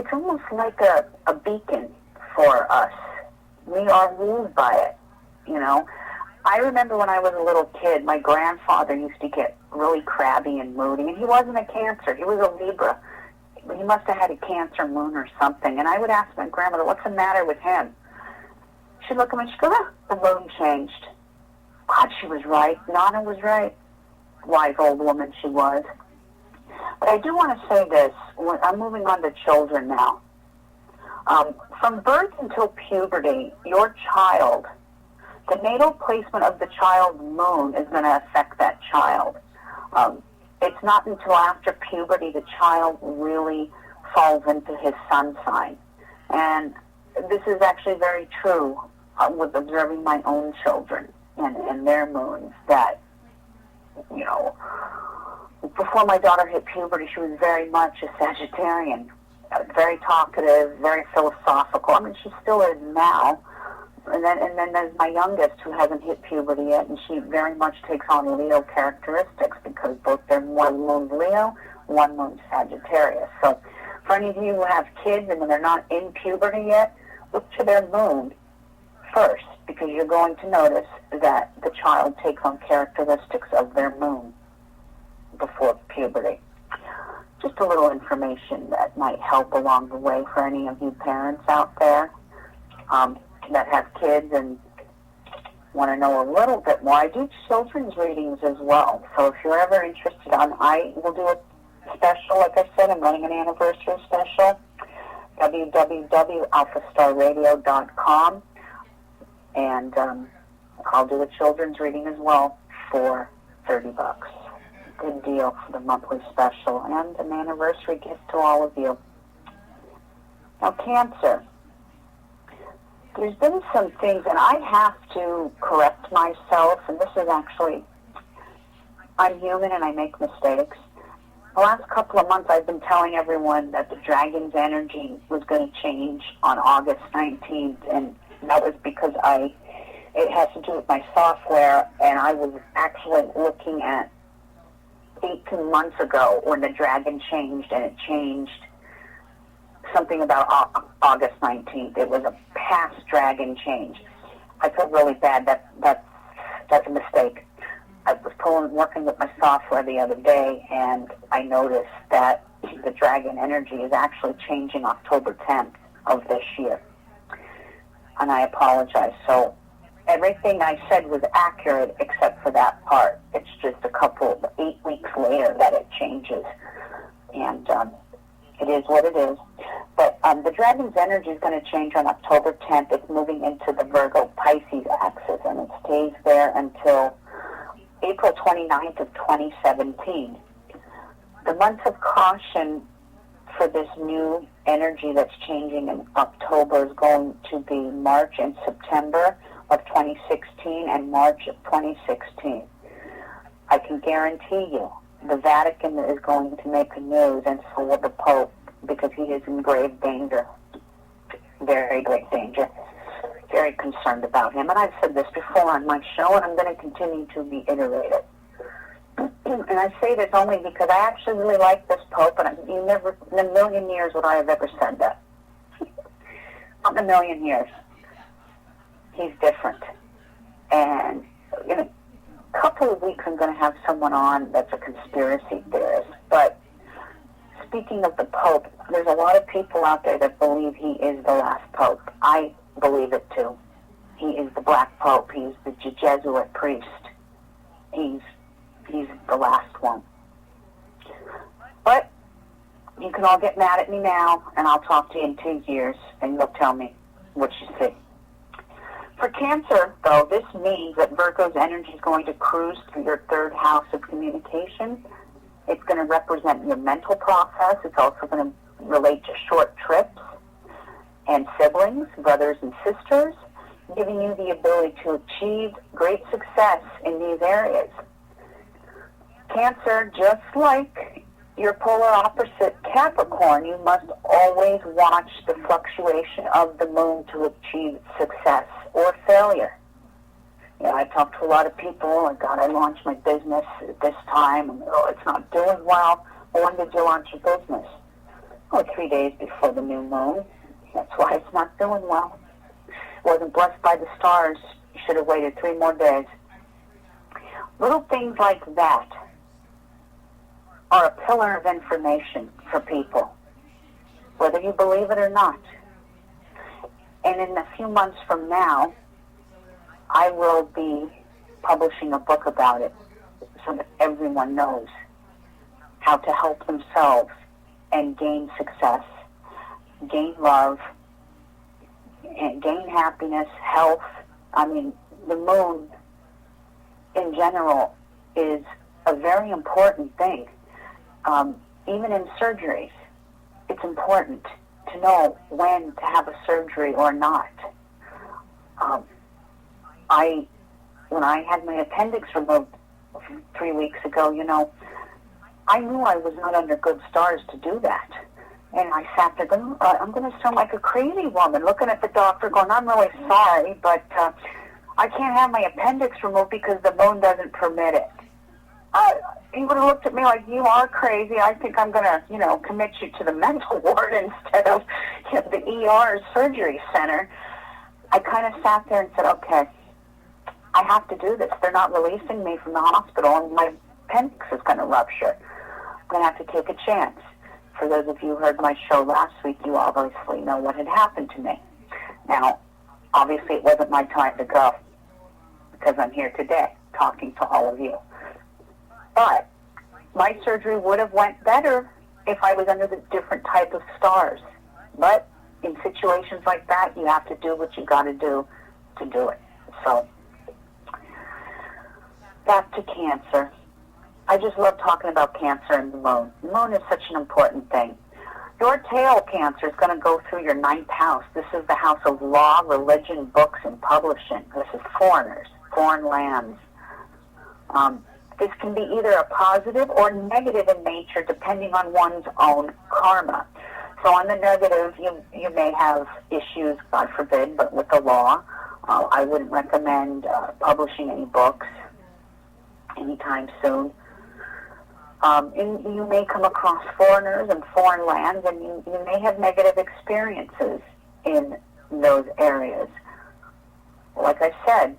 it's almost like a beacon for us. We are ruled by it, you know. I remember when I was a little kid, my grandfather used to get really crabby and moody, and he wasn't a Cancer. He was a Libra. He must have had a Cancer moon or something. And I would ask my grandmother, what's the matter with him? She'd look at me and she'd go, the moon changed. God, she was right. Nana was right. Wise old woman she was. But I do want to say this. I'm moving on to children now. From birth until puberty, your child, the natal placement of the child's moon is going to affect that child. It's not until after puberty the child really falls into his sun sign. And this is actually very true with observing my own children and their moons, that, you know, before my daughter hit puberty, she was very much a Sagittarian, very talkative, very philosophical. I mean, she still is now. And then there's my youngest, who hasn't hit puberty yet, and she very much takes on Leo characteristics, because both they're one moon Leo, one moon Sagittarius. So for any of you who have kids and they're not in puberty yet, look to their moon first, because you're going to notice that the child takes on characteristics of their moon before puberty. Just a little information that might help along the way for any of you parents out there that have kids and want to know a little bit more. I do children's readings as well, so if you're ever interested, I will do a special. Like I said, I'm running an anniversary special, www.alphastarradio.com, and I'll do a children's reading as well for $30. Good deal for the monthly special, and an anniversary gift to all of you. Now, Cancer. There's been some things, and I have to correct myself, and this is actually, I'm human and I make mistakes. The last couple of months I've been telling everyone that the dragon's energy was going to change on August 19th, and that was because it has to do with my software, and I was actually looking at 18 months ago when the dragon changed, and it changed something about August 19th. It was a past dragon change. I feel really bad. That's a mistake. I was working with my software the other day, and I noticed that the dragon energy is actually changing October 10th of this year. And I apologize. So everything I said was accurate except for that part. It's just 8 weeks later that it changes. And it is what it is. But the dragon's energy is going to change on October 10th. It's moving into the Virgo-Pisces axis, and it stays there until April 29th of 2017. The months of caution for this new energy that's changing in October is going to be March and September of 2016 and March of 2016. I can guarantee you the Vatican is going to make the news, and so will the Pope, because he is in grave danger, very great danger. Very concerned about him. And I've said this before on my show, and I'm going to continue to reiterate it. And I say this only because I actually really like this Pope, and you never, in a million years would I have ever said that. Not in a million years. He's different. And in a couple of weeks I'm going to have someone on that's a conspiracy theorist. But speaking of the Pope, there's a lot of people out there that believe he is the last Pope. I believe it too. He is the Black Pope. He's the Jesuit priest. He's the last one. But you can all get mad at me now, and I'll talk to you in 2 years, and you'll tell me what you see. For Cancer, though, this means that Virgo's energy is going to cruise through your third house of communication. It's going to represent your mental process. It's also going to relate to short trips and siblings, brothers and sisters, giving you the ability to achieve great success in these areas. Cancer, just like your polar opposite Capricorn, you must always watch the fluctuation of the moon to achieve success or failure. You know, I talk to a lot of people, like, God, I launched my business at this time, and it's not doing well. Well, when did you launch your business? 3 days before the new moon. That's why it's not doing well. Wasn't blessed by the stars. Should have waited 3 more days. Little things like that are a pillar of information for people, whether you believe it or not. And in a few months from now, I will be publishing a book about it so that everyone knows how to help themselves and gain success, gain love, and gain happiness, health. I mean, the moon in general is a very important thing. Even in surgeries, it's important to know when to have a surgery or not. When I had my appendix removed 3 weeks ago, I knew I was not under good stars to do that. And I sat there going, I'm going to sound like a crazy woman, looking at the doctor going, I'm really sorry, but I can't have my appendix removed because the moon doesn't permit it. He would have looked at me like, you are crazy. I think I'm going to, commit you to the mental ward instead of the ER surgery center. I kind of sat there and said, okay, I have to do this. They're not releasing me from the hospital, and my appendix is going to rupture. I'm going to have to take a chance. For those of you who heard my show last week, you obviously know what had happened to me. Now, obviously it wasn't my time to go because I'm here today talking to all of you. But my surgery would have went better if I was under the different type of stars. But in situations like that, you have to do what you got to do it. So, back to Cancer. I just love talking about Cancer and the moon. The moon is such an important thing. Your tail, Cancer, is going to go through your 9th house. This is the house of law, religion, books, and publishing. This is foreigners, foreign lands. This can be either a positive or negative in nature, depending on one's own karma. So on the negative, you may have issues, God forbid, but with the law, I wouldn't recommend publishing any books anytime soon. And you may come across foreigners and foreign lands, and you may have negative experiences in those areas. Like I said,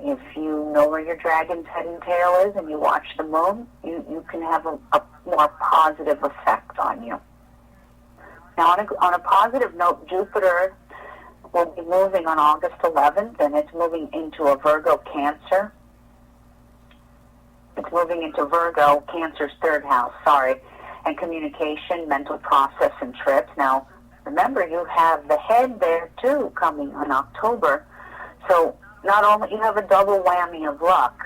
if you know where your dragon's head and tail is and you watch the moon, you can have a more positive effect on you. Now, on a positive note, Jupiter will be moving on August 11th, and it's moving into a Virgo Cancer. It's moving into Virgo, Cancer's 3rd house, and communication, mental process, and trips. Now, remember, you have the head there, too, coming in October. So not only you have a double whammy of luck,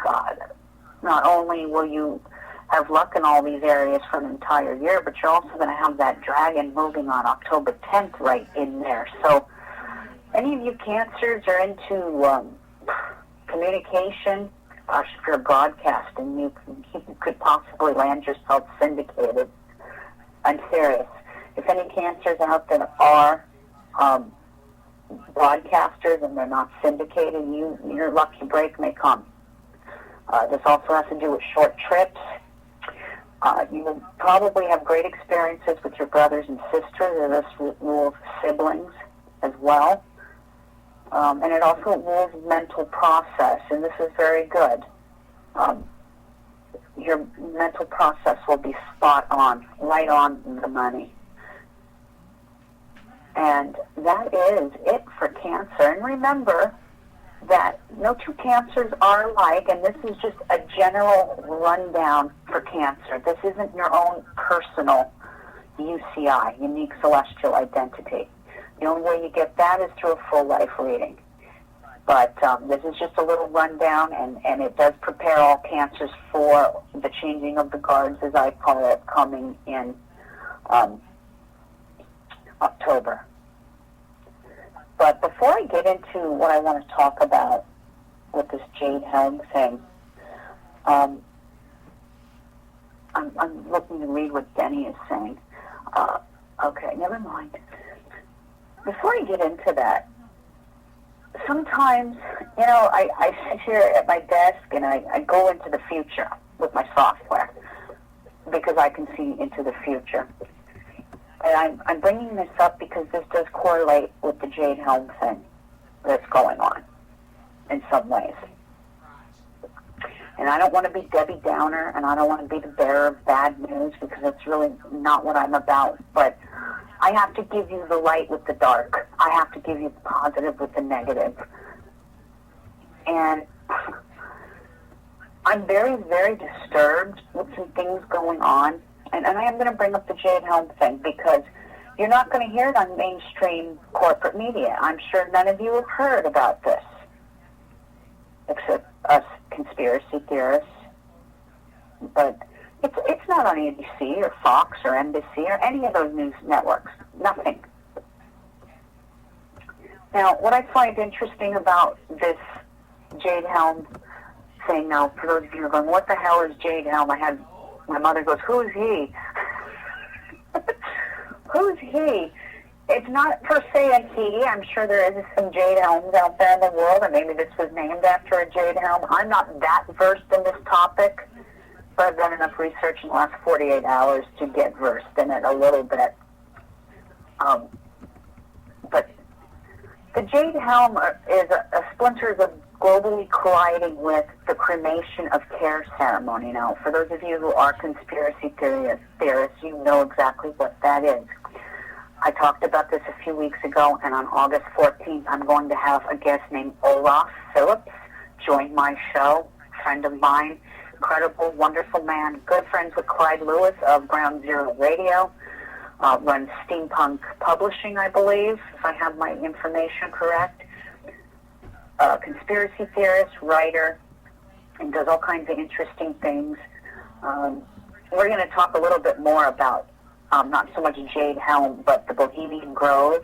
not only will you have luck in all these areas for an entire year, but you're also going to have that dragon moving on October 10th right in there. So any of you Cancers are into communication, gosh, if you're broadcasting, you could possibly land yourself syndicated. I'm serious. If any Cancers out there are broadcasters and they're not syndicated, your lucky break may come. This also has to do with short trips. You will probably have great experiences with your brothers and sisters, and this rules siblings as well. And it also rules mental process, and this is very good. Your mental process will be spot on, right on the money. And that is it for Cancer. And remember that no two Cancers are alike, and this is just a general rundown for Cancer. This isn't your own personal UCI, unique celestial identity. The only way you get that is through a full life reading. But this is just a little rundown, and it does prepare all Cancers for the changing of the guards, as I call it, coming in October. But before I get into what I want to talk about with this Jade Helm thing, I'm looking to read what Denny is saying. Okay, never mind. Before I get into that, sometimes, I sit here at my desk and I go into the future with my software because I can see into the future. And I'm bringing this up because this does correlate with the Jade Helm thing that's going on in some ways. And I don't want to be Debbie Downer, and I don't want to be the bearer of bad news, because that's really not what I'm about. But I have to give you the light with the dark. I have to give you the positive with the negative. And I'm very, very disturbed with some things going on. And I am going to bring up the Jade Helm thing, because you're not going to hear it on mainstream corporate media. I'm sure none of you have heard about this, except us conspiracy theorists. But it's not on ABC or Fox or NBC or any of those news networks. Nothing. Now, what I find interesting about this Jade Helm thing, now, for those of you who are going, what the hell is Jade Helm? My mother goes, who's he? Who's he? It's not per se a he. I'm sure there is some Jade Helms out there in the world, or maybe this was named after a Jade Helm. I'm not that versed in this topic, but I've done enough research in the last 48 hours to get versed in it a little bit. But the Jade Helm is a splinter of globally colliding with the cremation of care ceremony. Now, for those of you who are conspiracy theorists, you know exactly what that is. I talked about this a few weeks ago, and on August 14th, I'm going to have a guest named Olaf Phillips join my show, friend of mine, incredible, wonderful man, good friends with Clyde Lewis of Ground Zero Radio, runs Steampunk Publishing, I believe, if I have my information correct. Conspiracy theorist, writer, and does all kinds of interesting things. We're going to talk a little bit more about not so much Jade Helm, but the Bohemian Grove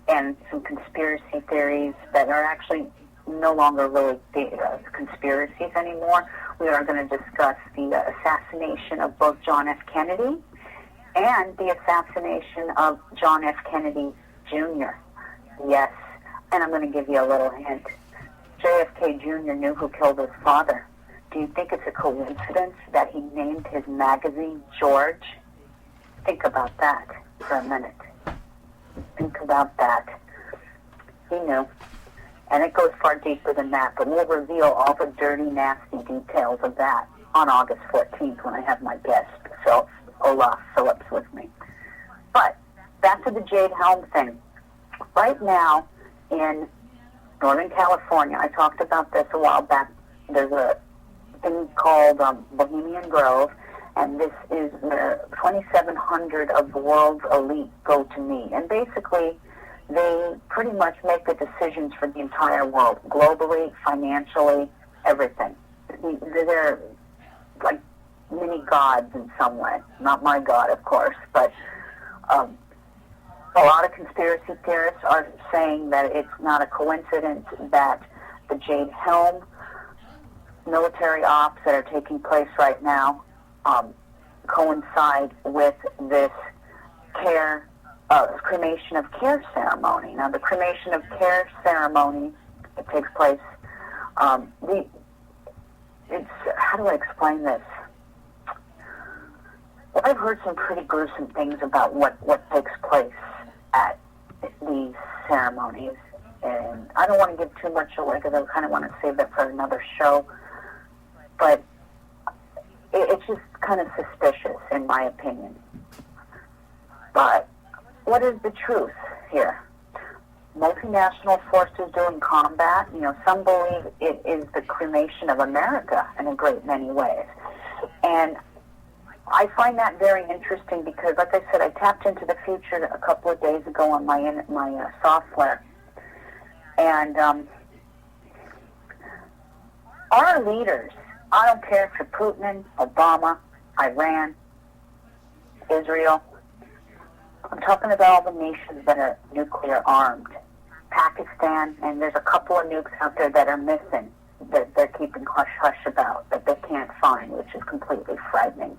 and some conspiracy theories that are actually no longer really conspiracies anymore. We are going to discuss the assassination of both John F. Kennedy and the assassination of John F. Kennedy Jr. Yes, and I'm going to give you a little hint. JFK Jr. knew who killed his father. Do you think it's a coincidence that he named his magazine George? Think about that for a minute. Think about that. He knew. And it goes far deeper than that, but we'll reveal all the dirty, nasty details of that on August 14th when I have my guest, Olaf Phillips, with me. But back to the Jade Helm thing. Right now in Northern California, I talked about this a while back, there's a thing called Bohemian Grove, and this is where 2,700 of the world's elite go to meet. And basically, they pretty much make the decisions for the entire world, globally, financially, everything. They're like mini gods in some way. Not my God, of course, but a lot of conspiracy theorists are saying that it's not a coincidence that the Jade Helm military ops that are taking place right now coincide with this cremation of care ceremony. Now, the cremation of care ceremony, it takes place, how do I explain this? Well, I've heard some pretty gruesome things about what takes place at these ceremonies, and I don't want to give too much away because I kind of want to save that for another show, but it's just kind of suspicious, in my opinion. But what is the truth here? Multinational forces doing combat, some believe it is the cremation of America in a great many ways. And I find that very interesting because, like I said, I tapped into the future a couple of days ago on my software. And our leaders, I don't care if you're Putin, Obama, Iran, Israel, I'm talking about all the nations that are nuclear armed. Pakistan, and there's a couple of nukes out there that are missing, that they're keeping hush-hush about, that they can't find, which is completely frightening.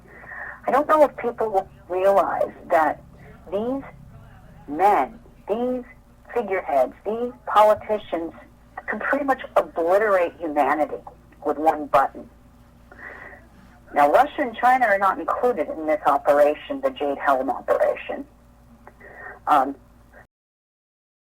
I don't know if people will realize that these men, these figureheads, these politicians can pretty much obliterate humanity with one button. Now, Russia and China are not included in this operation, the Jade Helm operation.